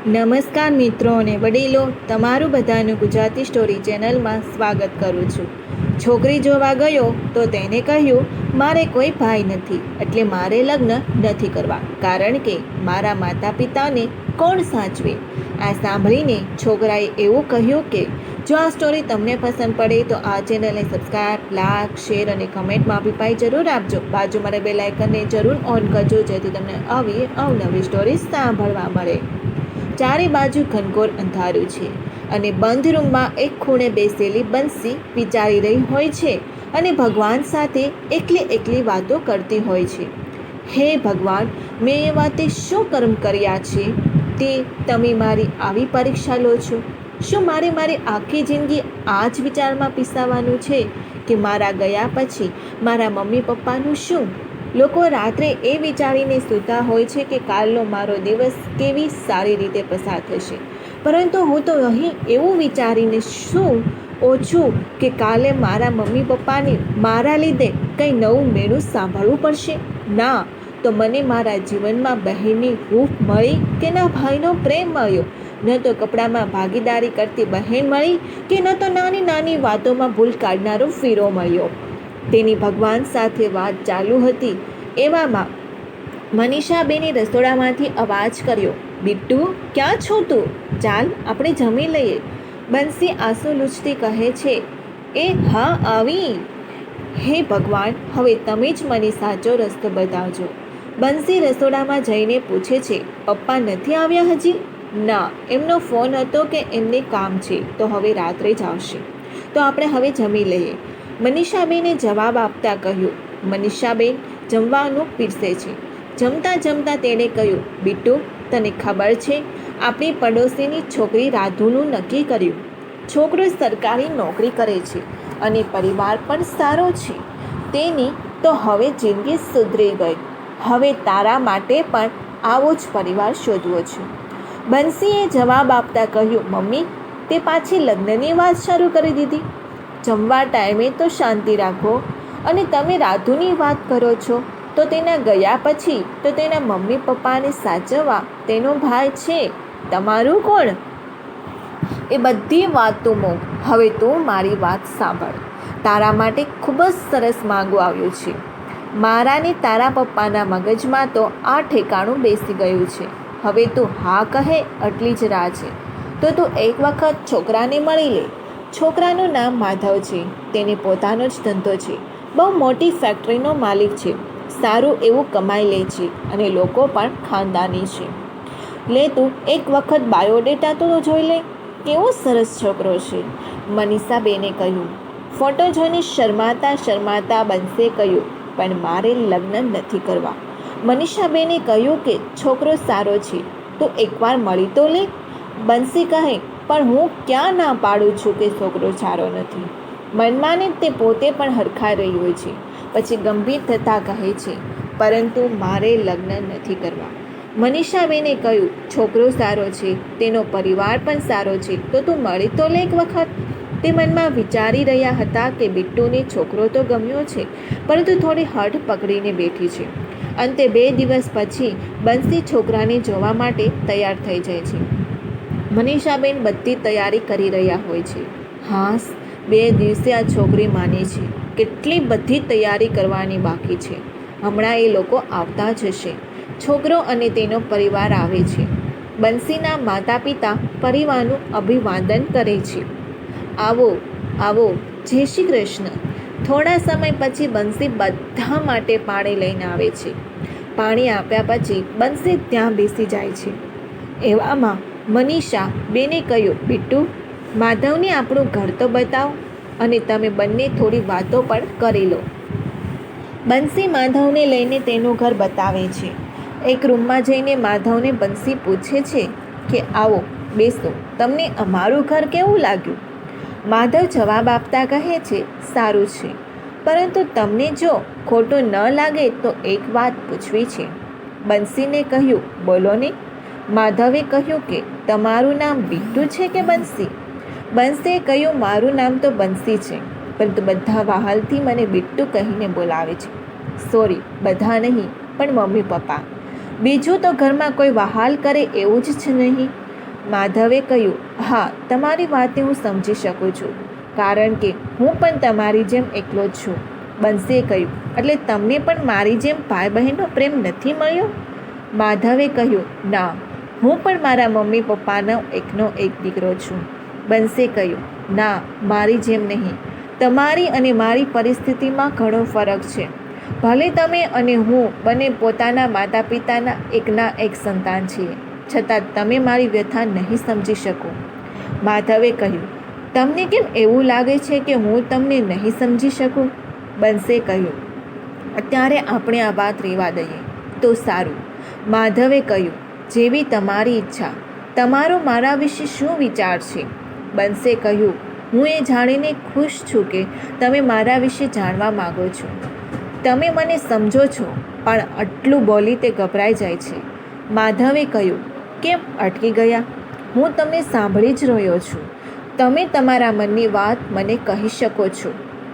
નમસ્કાર મિત્રો અને વડીલો, તમારું બધાનું ગુજરાતી સ્ટોરી ચેનલમાં સ્વાગત કરું છું. છોકરી જોવા ગયો તો તેને કહ્યું, મારે કોઈ ભાઈ નથી, એટલે મારે લગ્ન નથી કરવા, કારણ કે મારા માતા પિતાને કોણ સાચવે. આ સાંભળીને છોકરાએ એવું કહ્યું કે જો આ સ્ટોરી તમને પસંદ પડે તો આ ચેનલને સબસ્ક્રાઈબ, લાઈક, શેર અને કમેન્ટમાં અભિપ્રાય જરૂર આપજો. બાજુમાં બેલ આઇકનને જરૂર ઓન કરજો, જેથી તમને આવી અવનવી સ્ટોરી સાંભળવા મળે. ચારે બાજુ ઘનઘોર અંધારું છે અને બંધ રૂમમાં એક ખૂણે બેસેલી બંસી વિચારી રહી હોય છે અને ભગવાન સાથે એકલી વાતો કરતી હોય છે. હે ભગવાન, મેં એ વાતે શું કર્મ કર્યા છે તે તમે મારી આવી પરીક્ષા લો છો? શું મારે મારી આખી જિંદગી આ જ વિચારમાં પીસાવાનું છે કે મારા ગયા પછી મારા મમ્મી પપ્પાનું શું? લોકો રાત્રે એ વિચારીને સૂતા હોય છે કે કાલનો મારો દિવસ કેવી સારી રીતે પસાર થશે, પરંતુ હું તો અહીં એવું વિચારીને શું ઓછું કે કાલે મારા મમ્મી પપ્પાને મારા લીધે કંઈ નવું મેળું સાંભળવું પડશે. ના તો મને મારા જીવનમાં બહેનની હૂંફ મળી કે ન ભાઈનો પ્રેમ મળ્યો, ન તો કપડામાં ભાગીદારી કરતી બહેન મળી કે ન તો નાની નાની વાતોમાં ભૂલ કાઢનારો ફીરો મળ્યો. તેની ભગવાન સાથે વાત ચાલુ હતી એવામાં મનીષાબેને રસોડામાંથી અવાજ કર્યો, બિટ્ટુ, ક્યાં છો તું? ચાલ આપણે જમી લઈએ. બંસી આંસુ લૂછતી કહે છે, એ હા આવી. હે ભગવાન, હવે તમે જ મને સાચો રસ્તો બતાવજો. બંસી રસોડામાં જઈને પૂછે છે, પપ્પા નથી આવ્યા હજી? ના, એમનો ફોન હતો કે એમને કામ છે તો હવે રાત્રે જ આવશે. તો આપણે હવે જમી લઈએ. મનીષાબેને જવાબ આપતા કહ્યું. મનીષાબેન જમવાનું પીરસે છે. જમતા જમતા તેણે કહ્યું, બિટ્ટુ, તને ખબર છે આપણી પડોશીની છોકરી રાધુનું નક્કી કર્યું. છોકરો સરકારી નોકરી કરે છે અને પરિવાર પણ સારો છે. તેની તો હવે જિંદગી સુધરી ગઈ. હવે તારા માટે પણ આવો જ પરિવાર શોધવો છે. બંસીએ જવાબ આપતા કહ્યું, મમ્મી, તે પાછી લગ્નની વાત શરૂ કરી દીધી. જમવા ટાઈમે તો શાંતિ રાખો. અને તમે રાધુની વાત કરો છો તો તેના ગયા પછી તો તેના મમ્મી પપ્પાને સાચવવા તેનો ભાઈ છે. તમારું કોણ? એ બધી વાત તું મૂક. હવે તું મારી વાત સાંભળ. તારા માટે ખૂબ જ સરસ માંગુ આવ્યું છે. મારા ને તારા પપ્પાના મગજમાં તો આ ઠેકાણું બેસી ગયું છે. હવે તું હા કહે એટલી જ રાહ છે. તો તું એક વખત છોકરાને મળી લે. છોકરાનું નામ માધવ છે. તેને પોતાનો જ ધંધો છે. બહુ મોટી ફેક્ટરીનો માલિક છે. સારું એવું કમાઈ લે છે અને લોકો પણ ખાનદાની છે. લે તું એક વખત બાયોડેટા તો જોઈ લે. કેવો સરસ છોકરો છે. મનીષાબેને કહ્યું. ફોટો જોઈને શરમાતા બંસે કહ્યું, પણ મારે લગ્ન નથી કરવા. મનીષાબેને કહ્યું કે છોકરો સારો છે, તું એકવાર મળી તો લે. બંસી કહે, પણ હું ક્યાં ના પાડું છું કે છોકરો સારો નથી. મનમાં ને તે પોતે પણ હરખાઈ રહી હોય છે. પછી ગંભીર થતાં કહે છે, પરંતુ મારે લગ્ન નથી કરવા. મનીષાબેને કહ્યું, છોકરો સારો છે, તેનો પરિવાર પણ સારો છે, તો તું મળી તો લે એક વખત. તે મનમાં વિચારી રહ્યા હતા કે બિટ્ટુને છોકરો તો ગમ્યો છે, પરંતુ થોડી હઠ પકડીને બેઠી છે. અંતે 2 દિવસ પછી બંસી છોકરાને જોવા માટે તૈયાર થઈ જાય છે. મનીષાબેન બધી તૈયારી કરી રહ્યા હોય છે. હાસ, 2 દિવસે આ છોકરી માને છે. કેટલી બધી તૈયારી કરવાની બાકી છે. હમણાં એ લોકો આવતા જ હશે. છોકરો અને તેનો પરિવાર આવે છે. બંસીના માતા પિતા પરિવારનું અભિવાદન કરે છે. આવો આવો, જય શ્રી કૃષ્ણ. થોડા સમય પછી બંસી બધા માટે પાણી લઈને આવે છે. પાણી આપ્યા પછી બંસી ત્યાં બેસી જાય છે. એવામાં મનીષા બેને કહ્યું, બિટ્ટુ, માધવને આપણું ઘર તો બતાવ અને તમે બંને થોડી વાતો પણ કરી લો. બંસી માધવને લઈને તેનું ઘર બતાવે છે. એક રૂમમાં જઈને માધવને બંસી પૂછે છે કે આવો બેસો, તમને અમારું ઘર કેવું લાગ્યું? માધવ જવાબ આપતા કહે છે, સારું છે, પરંતુ તમને જો ખોટું ન લાગે તો એક વાત પૂછવી છે. બંસીને કહ્યું, બોલો ને. માધવે કહ્યું કે તમારું નામ બિટ્ટુ છે કે બંસી? બંસીએ કહ્યું, મારું નામ તો બંસી છે, પરંતુ બધા વહાલથી મને બિટ્ટુ કહીને બોલાવે છે. સોરી, બધા નહીં, પણ મમ્મી પપ્પા. બીજું તો ઘરમાં કોઈ વહાલ કરે એવું જ નહીં. માધવે કહ્યું, હા, તમારી વાતને હું સમજી શકું છું, કારણ કે હું પણ તમારી જેમ એકલો જ છું. બંસીએ કહ્યું, એટલે તમને પણ મારી જેમ ભાઈ બહેનનો પ્રેમ નથી મળ્યો? માધવે કહ્યું, ના, હું પણ મારા મમ્મી પપ્પાનો એકનો એક દીકરો છું. બંસીએ કહ્યું, ના, મારી જેમ નહીં. તમારી અને મારી પરિસ્થિતિમાં ઘણો ફરક છે. ભલે તમે અને હું બંને પોતાના માતા પિતાના એકના એક સંતાન છીએ, છતાં તમે મારી વ્યથા નહીં સમજી શકો. માધવે કહ્યું, તમને કેમ એવું લાગે છે કે હું તમને નહીં સમજી શકું? બંસીએ કહ્યું, અત્યારે આપણે આ વાત રહેવા દઈએ તો સારું. માધવે કહ્યું, જેવી તમારી ઈચ્છા. તમારો મારા વિશે શું વિચાર છે? બંસીએ કહ્યું, હું એ જાણીને ખુશ છું કે તમે મારા વિશે જાણવા માગો છો. તમે મને સમજો છો. પણ આટલું બોલી તે ગભરાઈ જાય છે. માધવે કહ્યું, કેમ અટકી ગયા? હું તમને સાંભળી જ રહ્યો છું. તમે તમારા મનની વાત મને કહી શકો છો,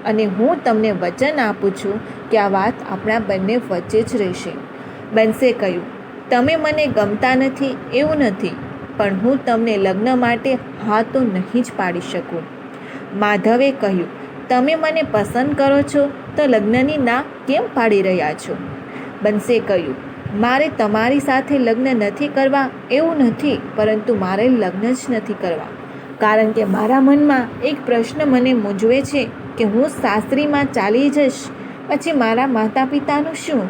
અને હું તમને વચન આપું છું કે આ વાત આપણા બંને વચ્ચે જ રહેશે. બંસીએ કહ્યું, તમે મને ગમતા નથી એવું નથી, પણ હું તમને લગ્ન માટે હા તો નહીં જ પાડી શકું. માધવે કહ્યું, તમે મને પસંદ કરો છો તો લગ્નની ના કેમ પાડી રહ્યા છો? બંસીએ કહ્યું, મારે તમારી સાથે લગ્ન નથી કરવા એવું નથી, પરંતુ મારે લગ્ન જ નથી કરવા, કારણ કે મારા મનમાં એક પ્રશ્ન મને મૂંઝવે છે કે હું સાસરીમાં ચાલી જઈશ પછી મારા માતા પિતાનું શું?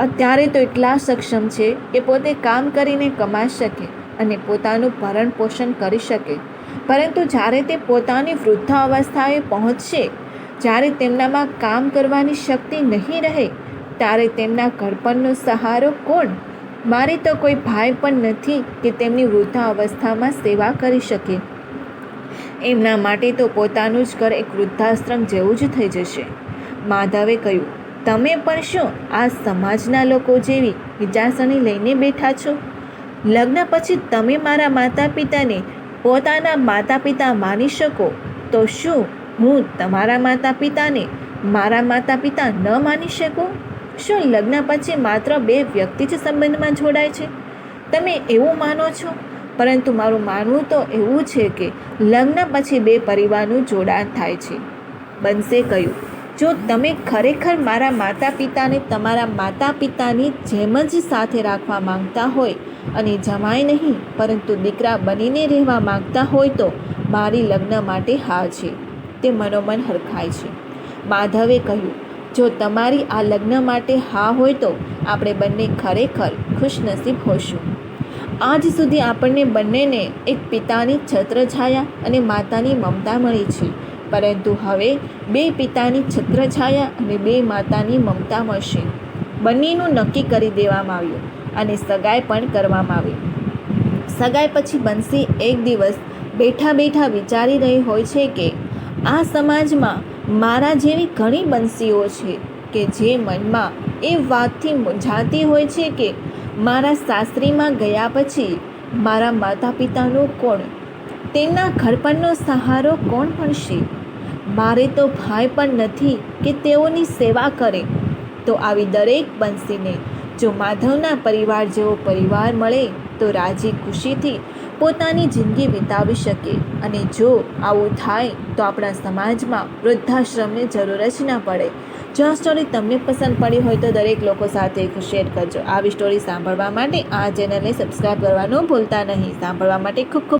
અત્યારે તો એટલા સક્ષમ છે કે પોતે કામ કરીને કમાઈ શકે અને પોતાનું ભરણ પોષણ કરી શકે, પરંતુ જ્યારે તે પોતાની વૃદ્ધાવસ્થાએ પહોંચશે, જ્યારે તેમનામાં કામ કરવાની શક્તિ નહીં રહે, ત્યારે તેમના ઘડપણનો સહારો કોણ? મારી તો કોઈ ભાઈ પણ નથી કે તેમની વૃદ્ધાવસ્થામાં સેવા કરી શકે. એમના માટે તો પોતાનું જ ઘર એક વૃદ્ધાશ્રમ જેવું જ થઈ જશે. માધવે કહ્યું, તમે પણ શું આ સમાજના લોકો જેવી વિચારસરણી લઈને બેઠા છો? લગ્ન પછી તમે મારા માતા પિતાને પોતાના માતા પિતા માની શકો, તો શું હું તમારા માતા પિતાને મારા માતા પિતા ન માની શકું? શું લગ્ન પછી માત્ર બે વ્યક્તિ જ સંબંધમાં જોડાય છે? તમે એવું માનો છો, પરંતુ મારું માનવું તો એવું છે કે લગ્ન પછી બે પરિવારનું જોડાણ થાય છે. બંસીએ કહ્યું, જો તમે ખરેખર મારા માતા પિતાને તમારા માતા પિતાની જેમ જ સાથે રાખવા માંગતા હોય અને જમાઈ નહીં પરંતુ દીકરા બનીને રહેવા માંગતા હોય તો મારી લગ્ન માટે હા છે. તે મનોમન હરખાય છે. માધવે કહ્યું, જો તમારી આ લગ્ન માટે હા હોય તો આપણે બંને ખરેખર ખુશનસીબ હોઈશું. આજ સુધી આપણને બંનેને એક પિતાની છત્રછાયા અને માતાની મમતા મળી છે, પરંતુ હવે બે પિતાની છત્રછાયા અને બે માતાની મમતા મળશે. બંનેનું નક્કી કરી દેવામાં આવ્યું અને સગાઈ પણ કરવામાં આવી. સગાઈ પછી બંસી એક દિવસ બેઠા બેઠા વિચારી રહી હોય છે કે આ સમાજમાં મારા જેવી ઘણી બંસીઓ છે કે જે મનમાં એ વાતથી મૂંઝાતી હોય છે કે મારા સાસરીમાં ગયા પછી મારા માતા પિતાનું કોણ? તેમના ઘડપણનો સહારો કોણ ભણશે? મારે તો ભાઈ પણ નથી કે તેઓની સેવા કરે. તો આવી દરેક બંસીને જો માધવના પરિવાર જેવો પરિવાર મળે તો રાજી ખુશીથી પોતાની જિંદગી વિતાવી શકે. અને જો આવું થાય તો આપણા સમાજમાં વૃદ્ધાશ્રમની જરૂર જ ના પડે. જો આ સ્ટોરી તમને પસંદ પડી હોય તો દરેક લોકો સાથે શેર કરજો. આવી સ્ટોરી સાંભળવા માટે આ ચેનલને સબસ્ક્રાઈબ કરવાનું ભૂલતા નહીં. સાંભળવા માટે ખૂબ ખૂબ